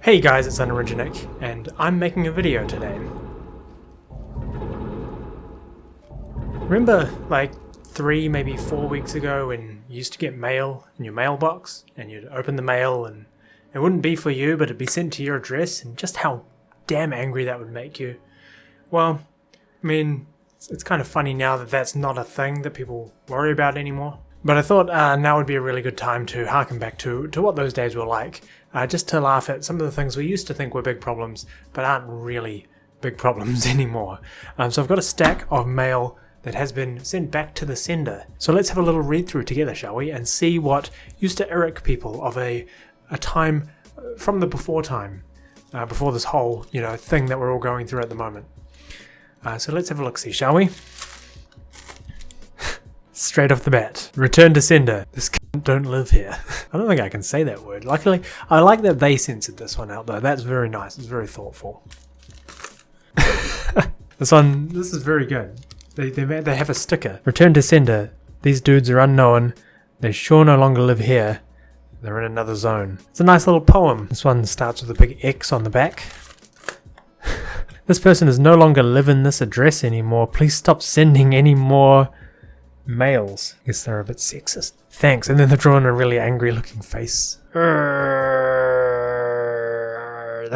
Hey guys, it's Unoriginate, and I'm making a video today. Remember like 3, maybe 4 weeks ago when you used to get mail in your mailbox and you'd open the mail and it wouldn't be for you but it'd be sent to your address, and just how damn angry that would make you? Well, I mean, it's kind of funny now that that's not a thing that people worry about anymore. But I thought now would be a really good time to harken back to what those days were like. Just to laugh at some of the things we used to think were big problems, but aren't really big problems anymore. So I've got a stack of mail that has been sent back to the sender. So let's have a little read through together, shall we? And see what used to irk people of a time from the before time. Before this whole, thing that we're all going through at the moment. So let's have a look-see, shall we? Straight off the bat. Return to sender. This cunt don't live here. I don't think I can say that word. Luckily, I like that they censored this one out though. That's very nice. It's very thoughtful. This is very good. They have a sticker. Return to sender. These dudes are unknown. They sure no longer live here. They're in another zone. It's a nice little poem. This one starts with a big X on the back. This person is no longer living this address anymore. Please stop sending any more mails. I guess they're a bit sexist. Thanks. And then they're drawing a really angry looking face. The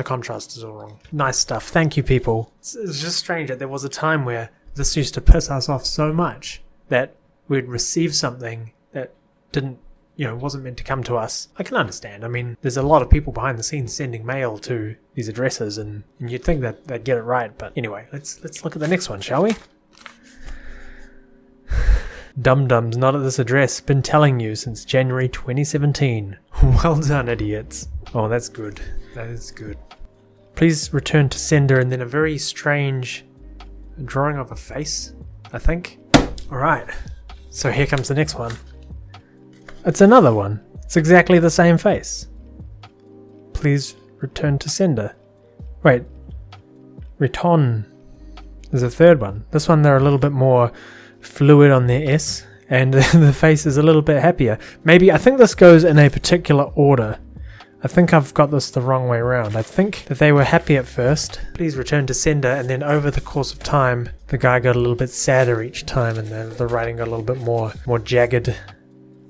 contrast is all wrong. Nice stuff. Thank you, people. It's just strange that there was a time where this used to piss us off so much that we'd receive something that didn't, wasn't meant to come to us. I can understand. I mean, there's a lot of people behind the scenes sending mail to these addresses, and you'd think that they'd get it right. But anyway, let's look at the next one, shall we? Dum-dums not at this address. Been telling you since January 2017. Well done, idiots. Oh, that's good. That is good. Please return to sender, and then a very strange drawing of a face, I think. Alright, so here comes the next one. It's another one. It's exactly the same face. Please return to sender. Wait. Return. There's a third one. This one they're a little bit more fluid on their S, and the face is a little bit happier. Maybe, I think this goes in a particular order. I think I've got this the wrong way around. I think that they were happy at first. Please return to sender, and then over the course of time, the guy got a little bit sadder each time, and the writing got a little bit more jagged.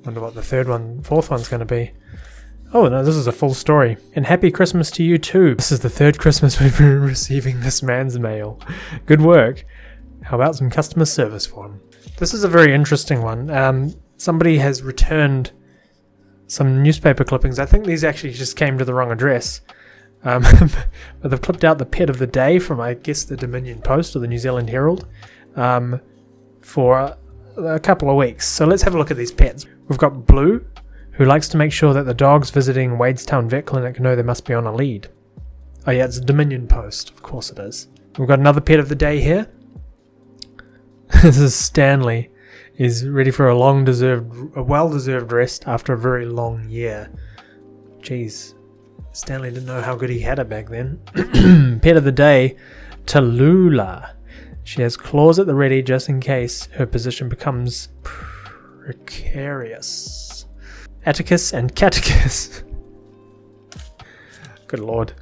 Wonder what the fourth one's going to be. Oh no, this is a full story. And happy Christmas to you too. This is the third Christmas we've been receiving this man's mail. Good work. How about some customer service for him? This is a very interesting one. Somebody has returned some newspaper clippings. I think these actually just came to the wrong address. But they've clipped out the pet of the day from, I guess, the Dominion Post or the New Zealand Herald for a couple of weeks. So let's have a look at these pets. We've got Blue, who likes to make sure that the dogs visiting Wadestown Vet Clinic know they must be on a lead. Oh yeah, it's a Dominion Post. Of course it is. We've got another pet of the day here. This is Stanley. He's ready for a well-deserved rest after a very long year. Jeez, Stanley didn't know how good he had it back then. Pet of the day, Tallulah. She has claws at the ready just in case her position becomes precarious. Atticus and Catechus. Good lord.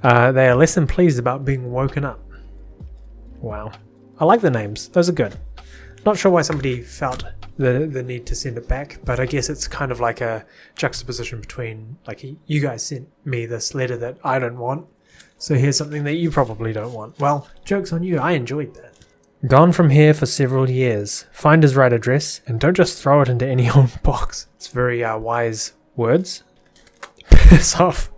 They are less than pleased about being woken up. Wow. I like the names. Those are good. Not sure why somebody felt the need to send it back, but I guess it's kind of like a juxtaposition between, like, you guys sent me this letter that I don't want, so here's something that you probably don't want. Well, joke's on you. I enjoyed that. Gone from here for several years. Find his right address, and don't just throw it into any old box. It's very wise words. Piss off.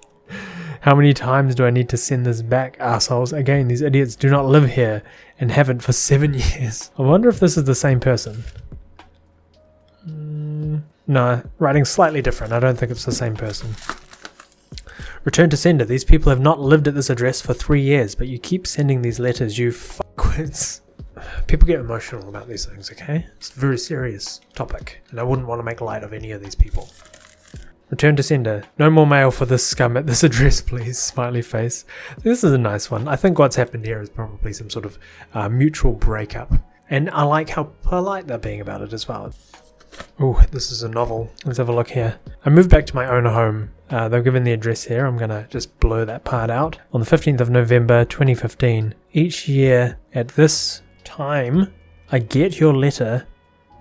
How many times do I need to send this back, assholes? Again, these idiots do not live here and haven't for 7 years. I wonder if this is the same person. No, writing slightly different. I don't think it's the same person. Return to sender. These people have not lived at this address for 3 years, but you keep sending these letters, you fuckwits. People get emotional about these things, okay? It's a very serious topic, and I wouldn't want to make light of any of these people. Return to sender. No more mail for this scum at this address, please. Smiley face. This is a nice one. I think what's happened here is probably some sort of mutual breakup. And I like how polite they're being about it as well. Oh, this is a novel. Let's have a look here. I moved back to my own home They've given the address here. I'm going to just blur that part out. On the 15th of November 2015, each year at this time, I get your letter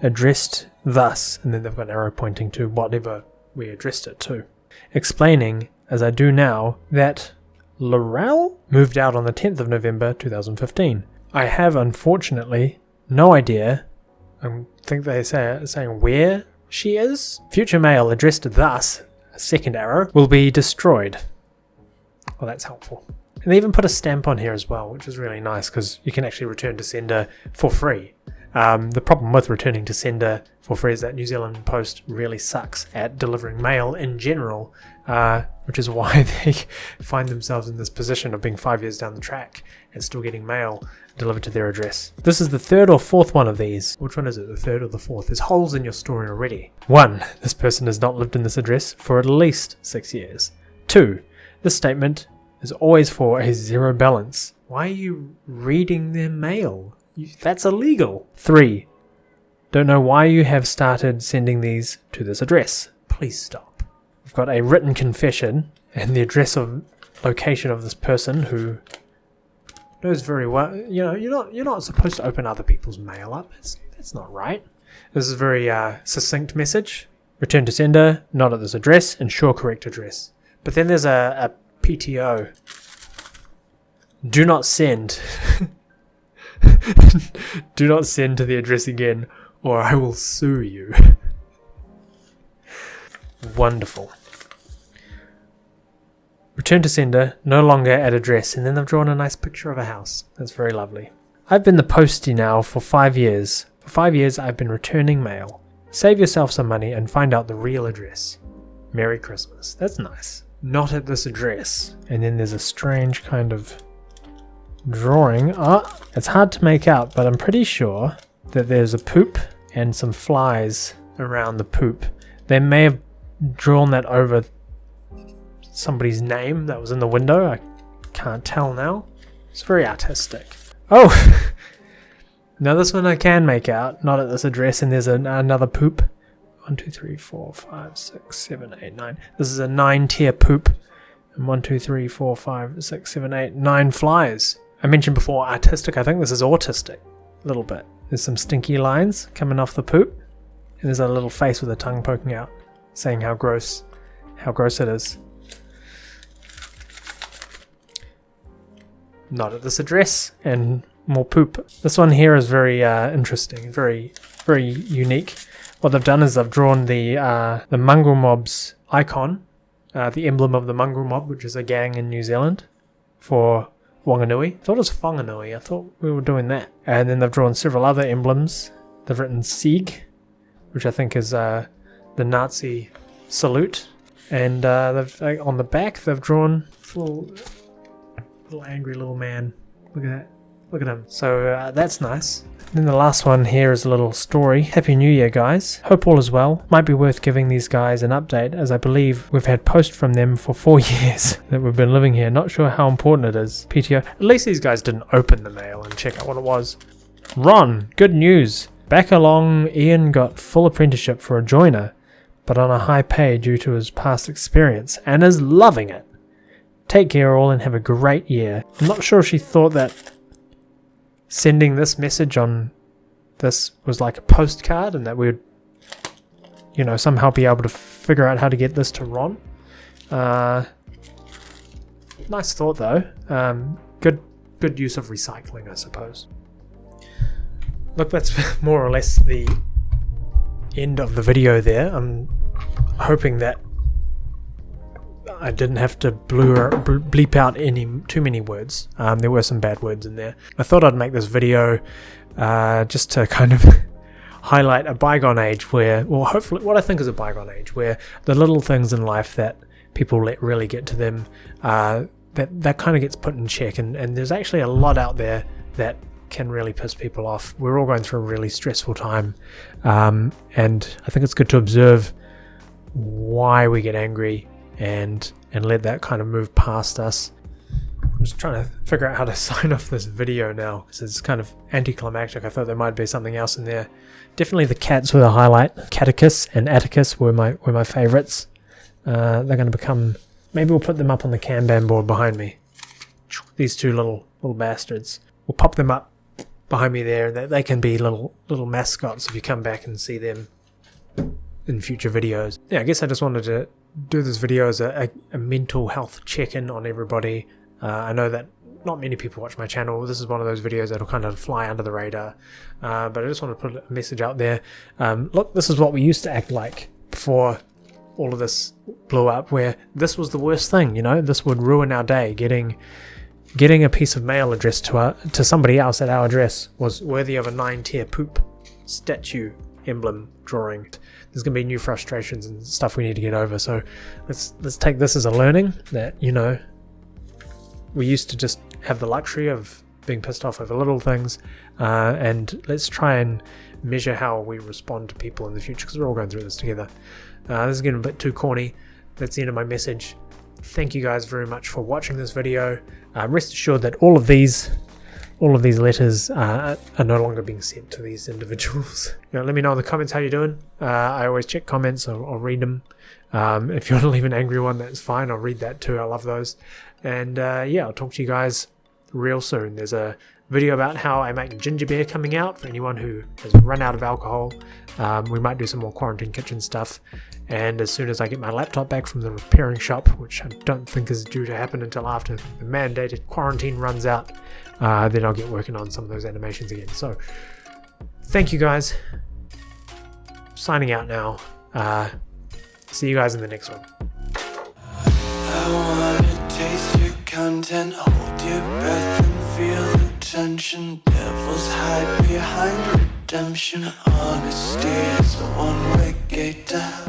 addressed thus, and then they've got an arrow pointing to whatever we addressed it to, explaining, as I do now, that Laurel moved out on the 10th of November 2015. I have, unfortunately, no idea. I think they saying where she is. Future mail addressed thus, a second arrow, will be destroyed. Well, that's helpful. And they even put a stamp on here as well, which is really nice because you can actually return to sender for free. The problem with returning to sender for free is that New Zealand Post really sucks at delivering mail in general, which is why they find themselves in this position of being 5 years down the track and still getting mail delivered to their address. This is the third or fourth one of these. Which one is it, the third or the fourth? There's holes in your story already. 1. This person has not lived in this address for at least 6 years. 2. This statement is always for a zero balance. Why are you reading their mail? That's illegal. 3. Don't know why you have started sending these to this address. Please stop. We've got a written confession and the address of location of this person who knows very well. You know, you're not supposed to open other people's mail up. That's not right. This is a very succinct message. Return to sender, not at this address, ensure correct address. But then there's a PTO. Do not send. Do not send to the address again, or I will sue you. Wonderful. Return to sender, no longer at address, and then they've drawn a nice picture of a house. That's very lovely. I've been the postie now for 5 years. For 5 years I've been returning mail. Save yourself some money and find out the real address. Merry Christmas. That's nice. Not at this address. And then there's a strange kind of drawing. It's hard to make out, but I'm pretty sure that there's a poop and some flies around the poop. They may have drawn that over somebody's name that was in the window. I can't tell now. It's very artistic. Oh! Now this one I can make out, not at this address, and there's another poop. 1, 2, 3, 4, 5, 6, 7, 8, 9. This is a 9-tier poop. And 1, 2, 3, 4, 5, 6, 7, 8, 9 flies. I mentioned before artistic. I think this is autistic. A little bit. There's some stinky lines coming off the poop. And there's a little face with a tongue poking out, saying how gross it is. Not at this address, and more poop. This one here is very interesting, very, very unique. What they've done is they've drawn the mongrel mob's icon, the emblem of the mongrel mob, which is a gang in New Zealand, for Wanganui. I thought it was Whanganui. I thought we were doing that. And then they've drawn several other emblems. They've written Sieg, which I think is the Nazi salute. And they've on the back they've drawn a little angry little man. Look at that. Look at him. So that's nice. Then the last one here is a little story. Happy New Year, guys. Hope all is well. Might be worth giving these guys an update, as I believe we've had post from them for 4 years that we've been living here. Not sure how important it is. PTO. At least these guys didn't open the mail and check out what it was. Ron, good news. Back along, Ian got full apprenticeship for a joiner, but on a high pay due to his past experience, and is loving it. Take care all and have a great year. I'm not sure if she thought that sending this message on this was like a postcard and that we would, you know, somehow be able to figure out how to get this to Ron. Nice thought though. Good use of recycling, I suppose. Look, that's more or less the end of the video there. I'm hoping that I didn't have to bleep out too many words. There were some bad words in there. I thought I'd make this video just to kind of highlight a bygone age where, well, hopefully what I think is a bygone age, where the little things in life that people let really get to them, that kind of gets put in check. And there's actually a lot out there that can really piss people off. We're all going through a really stressful time. And I think it's good to observe why we get angry and let that kind of move past us. I'm just trying to figure out how to sign off this video now, because it's kind of anticlimactic. I thought there might be something else in there. Definitely the cats were the highlight. Catechus and Atticus were my favourites. They're going to become... Maybe we'll put them up on the Kanban board behind me. These two little bastards. We'll pop them up behind me there. They can be little mascots if you come back and see them in future videos. Yeah, I guess I just wanted to do this video as a mental health check-in on everybody. I know that not many people watch my channel. This is one of those videos that'll kind of fly under the radar. But I just want to put a message out there. Look, this is what we used to act like before all of this blew up, where this was the worst thing, you know. This would ruin our day. Getting a piece of mail addressed to somebody else at our address was worthy of a 9-tier poop statue emblem drawing. There's going to be new frustrations and stuff we need to get over. So let's take this as a learning that, you know, we used to just have the luxury of being pissed off over little things, and let's try and measure how we respond to people in the future, because we're all going through this together. This is getting a bit too corny. That's the end of my message. Thank you guys very much for watching this video. Rest assured that all of these letters are no longer being sent to these individuals. You know, let me know in the comments how you're doing. I always check comments. I'll read them. If you want to leave an angry one, that's fine. I'll read that too. I love those. And yeah, I'll talk to you guys real soon. There's a video about how I make ginger beer coming out for anyone who has run out of alcohol. We might do some more quarantine kitchen stuff. And as soon as I get my laptop back from the repairing shop, which I don't think is due to happen until after the mandated quarantine runs out, then I'll get working on some of those animations again. So thank you guys. Signing out now. See you guys in the next one. I wanna taste your content, hold your breath and feel the tension. Devils hide behind redemption. Honesty is a one-way gate to hell.